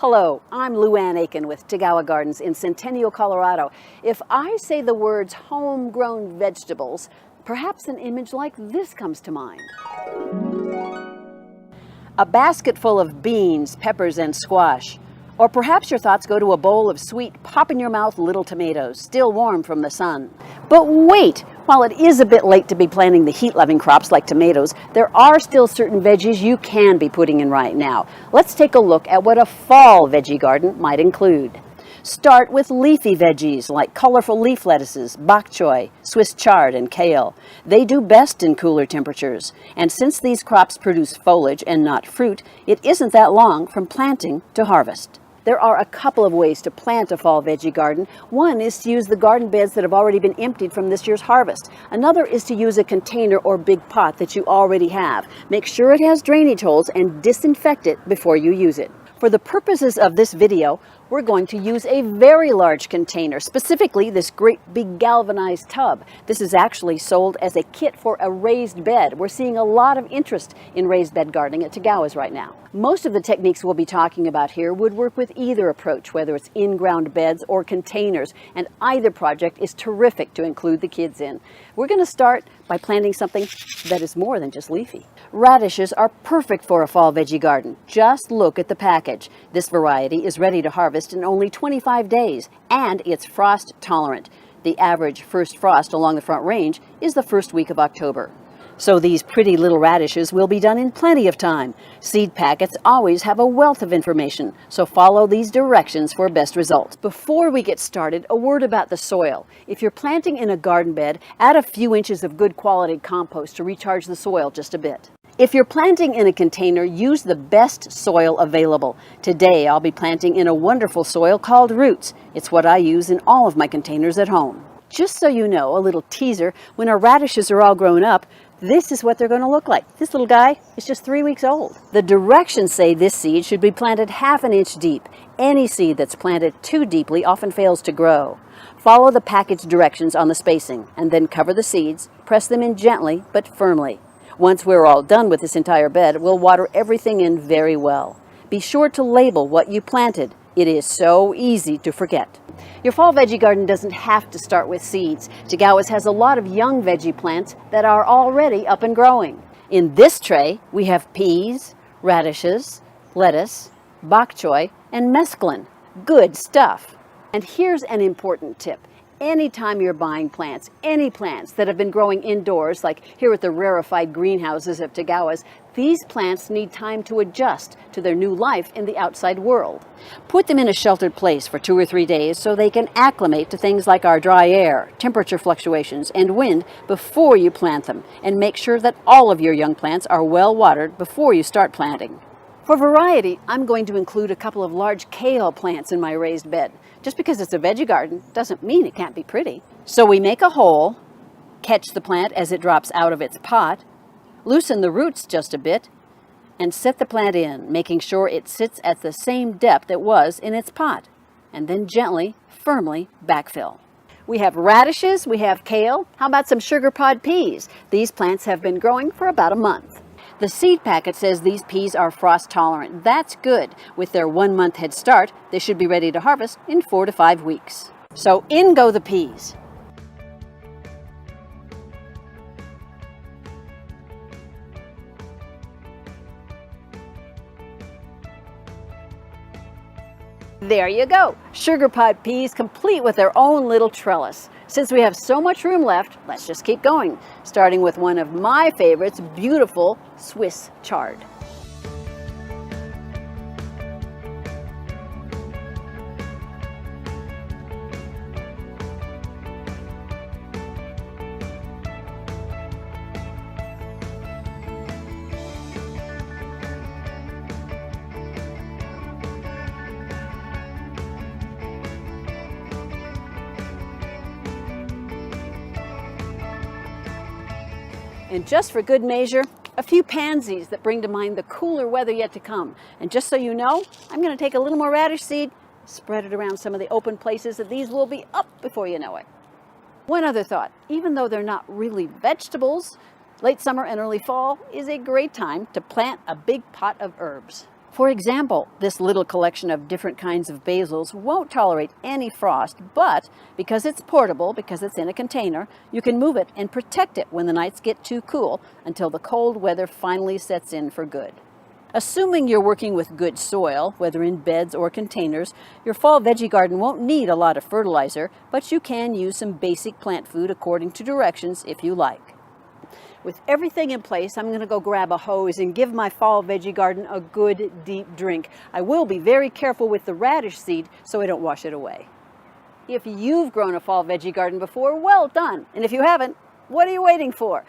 Hello, I'm Lou Ann Aiken with Tagawa Gardens in Centennial, Colorado. If I say the words homegrown vegetables, perhaps an image like this comes to mind. A basket full of beans, peppers, and squash. Or perhaps your thoughts go to a bowl of sweet, pop-in-your-mouth little tomatoes, still warm from the sun. But wait! While it is a bit late to be planting the heat-loving crops like tomatoes, there are still certain veggies you can be putting in right now. Let's take a look at what a fall veggie garden might include. Start with leafy veggies like colorful leaf lettuces, bok choy, Swiss chard, and kale. They do best in cooler temperatures. And since these crops produce foliage and not fruit, it isn't that long from planting to harvest. There are a couple of ways to plant a fall veggie garden. One is to use the garden beds that have already been emptied from this year's harvest. Another is to use a container or big pot that you already have. Make sure it has drainage holes and disinfect it before you use it. For the purposes of this video, we're going to use a very large container, specifically this great big galvanized tub. This is actually sold as a kit for a raised bed. We're seeing a lot of interest in raised bed gardening at Tagawa's right now. Most of the techniques we'll be talking about here would work with either approach, whether it's in-ground beds or containers, and either project is terrific to include the kids in. We're going to start by planting something that is more than just leafy. Radishes are perfect for a fall veggie garden. Just look at the package. This variety is ready to harvest in only 25 days, and it's frost tolerant. The average first frost along the Front Range is the first week of October. So these pretty little radishes will be done in plenty of time. Seed packets always have a wealth of information, so follow these directions for best results. Before we get started, a word about the soil. If you're planting in a garden bed, add a few inches of good quality compost to recharge the soil just a bit. If you're planting in a container, use the best soil available. Today, I'll be planting in a wonderful soil called Roots. It's what I use in all of my containers at home. Just so you know, a little teaser, when our radishes are all grown up, this is what they're going to look like. This little guy is just 3 weeks old. The directions say this seed should be planted ½ an inch deep. Any seed that's planted too deeply often fails to grow. Follow the package directions on the spacing, and then cover the seeds. Press them in gently but firmly. Once we're all done with this entire bed, we'll water everything in very well. Be sure to label what you planted. It is so easy to forget. Your fall veggie garden doesn't have to start with seeds. Tagawa's has a lot of young veggie plants that are already up and growing. In this tray, we have peas, radishes, lettuce, bok choy, and mesclun. Good stuff. And here's an important tip. Anytime you're buying plants, any plants that have been growing indoors, like here at the rarefied greenhouses of Tagawa's, these plants need time to adjust to their new life in the outside world. Put them in a sheltered place for 2 or 3 days so they can acclimate to things like our dry air, temperature fluctuations, and wind before you plant them. And make sure that all of your young plants are well watered before you start planting. For variety, I'm going to include a couple of large kale plants in my raised bed. Just because it's a veggie garden doesn't mean it can't be pretty. So we make a hole, catch the plant as it drops out of its pot, loosen the roots just a bit, and set the plant in, making sure it sits at the same depth it was in its pot, and then gently, firmly backfill. We have radishes, we have kale. How about some sugar pod peas? These plants have been growing for about a month. The seed packet says these peas are frost tolerant. That's good. With their 1 month head start, they should be ready to harvest in 4 to 5 weeks. So in go the peas. There you go. Sugar pod peas complete with their own little trellis. Since we have so much room left, let's just keep going, starting with one of my favorites, beautiful Swiss chard. And just for good measure, a few pansies that bring to mind the cooler weather yet to come. And just so you know, I'm going to take a little more radish seed, spread it around some of the open places, and these will be up before you know it. One other thought, even though they're not really vegetables, late summer and early fall is a great time to plant a big pot of herbs. For example, this little collection of different kinds of basils won't tolerate any frost, but because it's portable, because it's in a container, you can move it and protect it when the nights get too cool until the cold weather finally sets in for good. Assuming you're working with good soil, whether in beds or containers, your fall veggie garden won't need a lot of fertilizer, but you can use some basic plant food according to directions if you like. With everything in place, I'm going to go grab a hose and give my fall veggie garden a good deep drink. I will be very careful with the radish seed so I don't wash it away. If you've grown a fall veggie garden before, well done. And if you haven't, what are you waiting for?